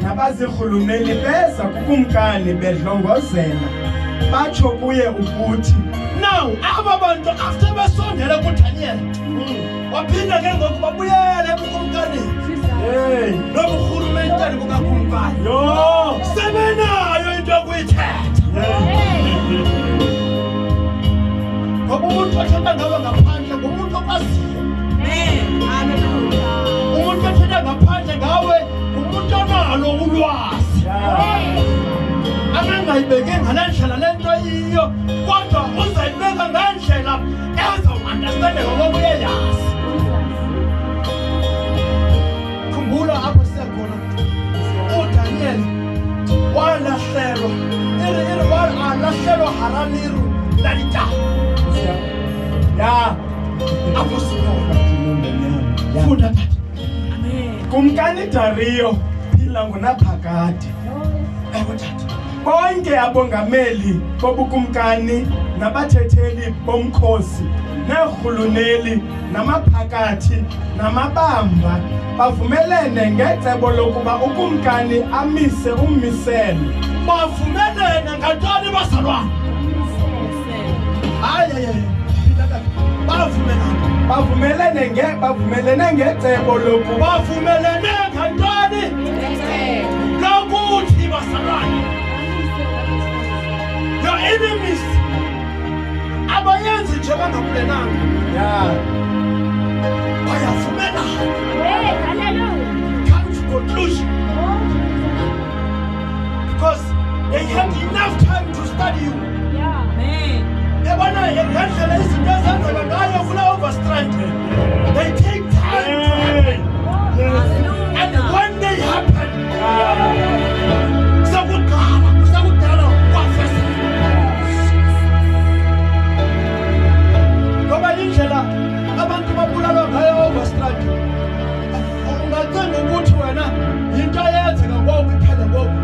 nabazirhuluneli beza kukumkani bedlongozela batsho kuye ukuthi now aba bantu after besondela kuDaniel waphinda ke ngoku babuyele kukumkani noburhulumenteni bukakumkani sebenayo into yokuyithetha ngoba umuntu othetha ngawe ngaphandle ngumuntu okwaziyo. Umuntu othetha ngaphandle ngawe ngumuntu onalo ulwazi angangayibeki ngalendlela lento yiyo kodwa uzayibeka ngendlela ezo-understandeka ngoba uyayazi. Khumbula apho siyakhona uDaniel walahlelwa walahlelwa haraliru lalitayo apho sikhona funda tata. kumkani Dariyo phila ngunaphakade. Ewe tata, bonke abongameli bobukumkani nabathetheli bomkhosi neerhuluneli namaphakathi namabamba bavumelene ngecebo lokuba ukumkani amise ummiselo. bavumelene ngantoni bazalwane? bavumelene ngecebo lokuba bavumelene ngantoni lokuthi bazalwane your enemies abayenzi nje bangakulenanga bayavumelana come to conclusion because they had enough time to study you. Yabona ngendlela izinto ezenzeka ngayo kula overstrand they take time to happen. And when they happen sakudala kwafesa ngoba indlela abantu babulalwa ngayo overstrand ungacinga ukuthi wena into eyenzeka ngoku iphele ngoku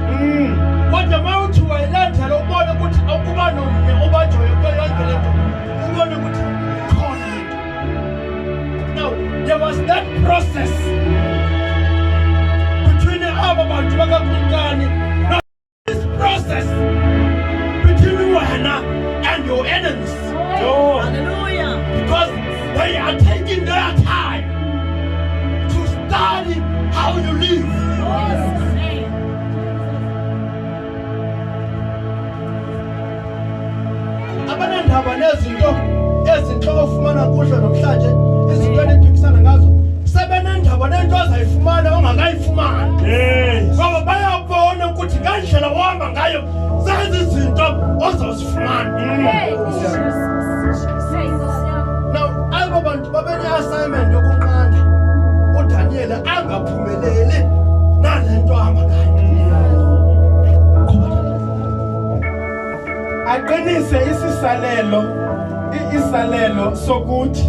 kodwa mawuthi wayilandela ubone ukuthi akuba nomnye obanjwayo kuyonke lento ubone ukuthi khona lento. Now there was that process between aba bantu bakakumkani. Now this process between wena and your enemies. Hallelujah. Because they are taking their time to study how you live. Abanendaba nezinto ofumana kuhle namhlanje izinto eniphikisana ngazo sebenendaba nento azayifumana ongakayifumani ngoba bayabona ukuthi ngendlela ohamba ngayo zenza izinto ozozifumana. Now abo bantu babene-assignment yokunqanda uDaniel angaphumeleli nalento ahamba ngayo. aqinise isalelo sokuthi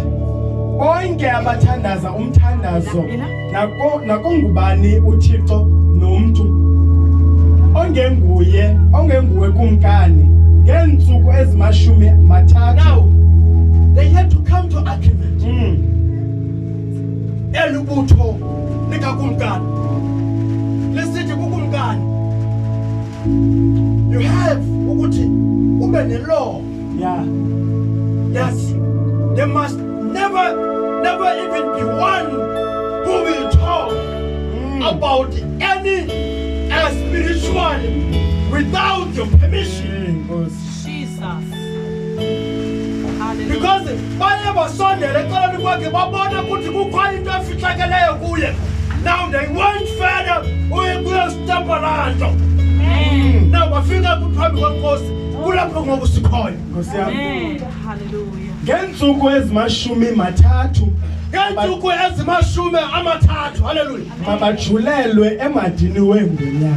bonke abathandaza umthandazo nakungubani uThixo nomntu ongenguwe kumkani ngeentsuku ezi-30. Now they had to come to agreement. Elubutho likakumkani lisithi kukumkani you have ukuthi ube ne-law. Yes, there must never even be one who will talk about any spiritual without your permission. Jesus. Because baye basondela eceleni kwakhe babona ukuthi kukho into efihlakeleyo kuye. Now they went further kuyostampa laa nto. Now bafika kuphambi kwenkosi kulapho ngoku sikhoyo. Hallelujah. Ngeentsuku ezi-30 ngeentsuku ezi-30. Hallelujah. mabajulelwe emadini weengonyama.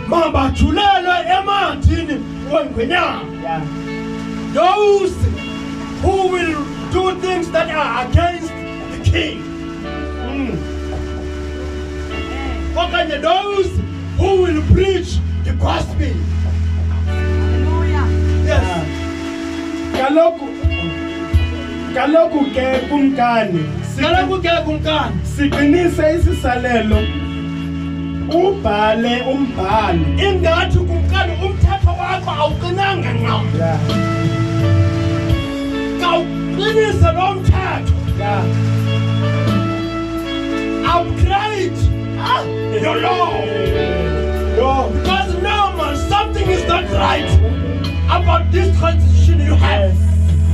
Mabajulelwe emadini weengonyama. Those who will do things that are against the king. Okanye those who will preach the gospel. Hallelujah. Yes. Kaloku ke kumkani Kaloku ke kumkani siqinise isisalelo ubhale umbhalo. ingathi kumkani umthetho wakho awuqinanga ncam. Yeah. Kawuqinise lo mthetho. Yeah. Upgrade your law. Yo. Because no man, something is not right about this transition you have. Yes.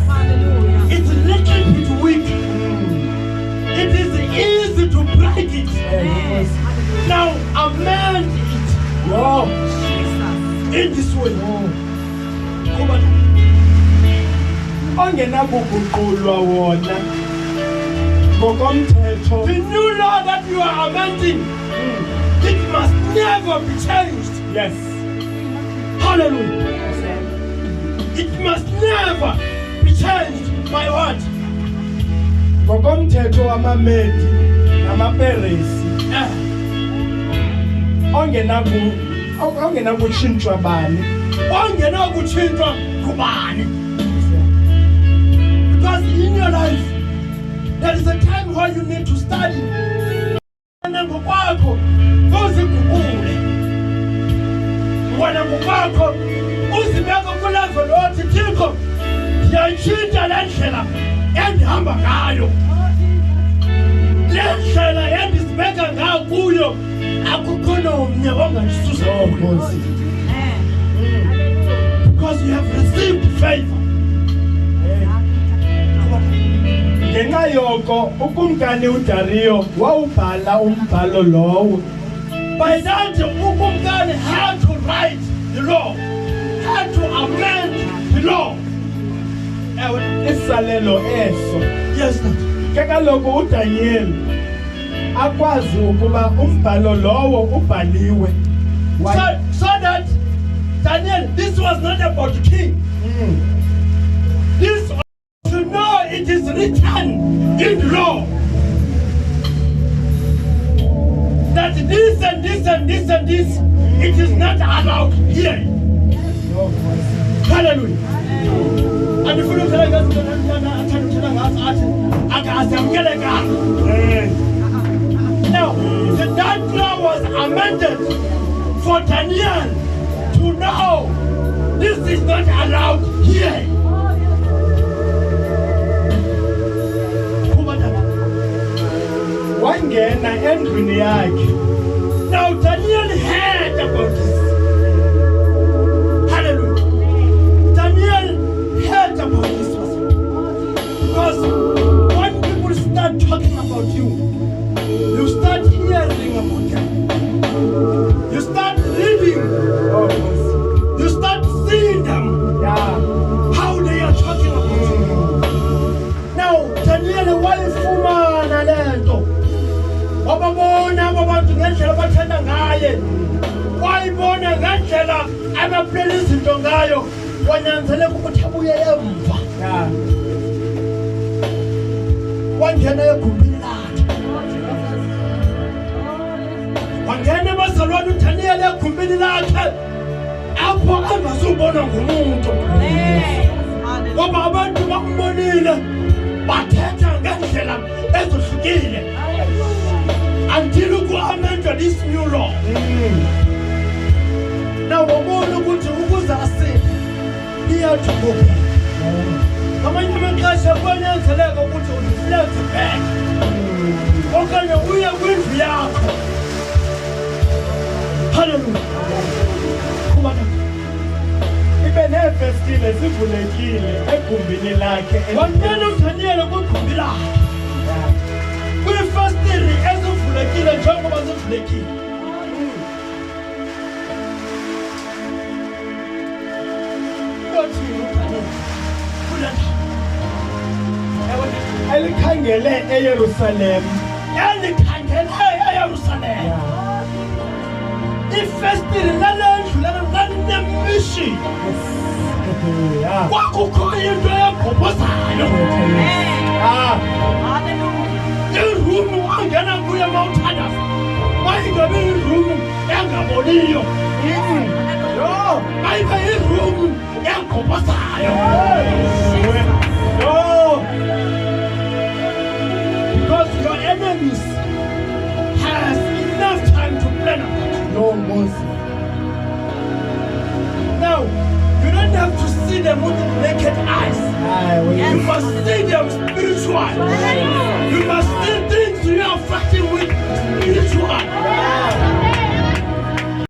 Hallelujah. It's a little bit weak. It is easy to break it. Yes. Hallelujah. Now amend it Yo. Jesus. in this way. Oh. Kuba Ongenakuguqulwa wona ngokomthetho. the new law that you are amending, it must never be changed. Yes. Hallelujah. It must never be changed by what? Ngokomthetho wamaMedi namaPeresi ongenakutshintshwa bani. Ongenakutshintshwa kubani. Because in your life, there is a time where you need to study. Ngokwakho uzigubule. Wena ngokwakho uzibeke kulevel othi Thixo, ndiyayitshintsha le ndlela endihamba ngayo. Le ndlela endizibeka ngayo kuyo akukho nomnye ongandisusa kuyo. Nkosi. Because you have received favor. Ngenxa yoko ukumkani uDariyo wawubhala umbhalo lowo. By that, ukumkani had to write the law, had to amend the law. Isalelo eso. Yes, sir. Ke kaloku uDaniel akwazi ukuba umbhalo lowo ubhaliwe. So that Daniel, this was not about the king. This was to know it is written in the law that this and this and this and this, it is not allowed here. Hallelujah. And if you look at now, that law was amended for Daniel to know this is not allowed here. Wangena endlwini yakhe. Now Daniel heard about this. Hallelujah. Daniel heard about this person. Because when people start talking about you, you start hearing about them. You start reading. Oh, Nkosi. You start seeing them. Yeah. How they are talking about you. Now Daniel wayifumana lento. Wababona abantu ngendlela abathanda ngaye. Wayibona ngendlela abaplela izinto ngayo. Wanyanzeleka ukuthi abuye emva. Yeah. Wangena egumbini lakhe. Wangena ebazalwane uDaniel egumbini lakhe. Apho angazubona ngumuntu. Ngoba abantu bambonile bathetha ngendlela ezohlukile. Until you amend this new law. Now wabona ukuthi ukuze asinde iyajubula. Amanye amaxesha kwanyanzeleka ukuthi udiflect back. Okanye uye kwindlu yakho. Hallelujah. Kuba Ibe neefestile zivulekile egumbini lakhe. wangena uDaniel kwigumbi lakhe. Kwiifestile ezivulekile njengoba zivulekile. Uyothini uDaniel? Kule ndawo. Elikhangele eYerusalem. Elikhangele eYerusalem. Ifestile lalendlu lalinemission. Yeah. Kwakukho into egobhozayo. Ah. Irumu angena kuyo mawuthandaza. Mayingabe irumu engaboniyo. Yo. Mayibe irumu egobhozayo. Yo. Because your enemies has enough time to plan about. Mose. Now, you don't have to see them with naked eyes. Hayi, You must see them spiritually. You must see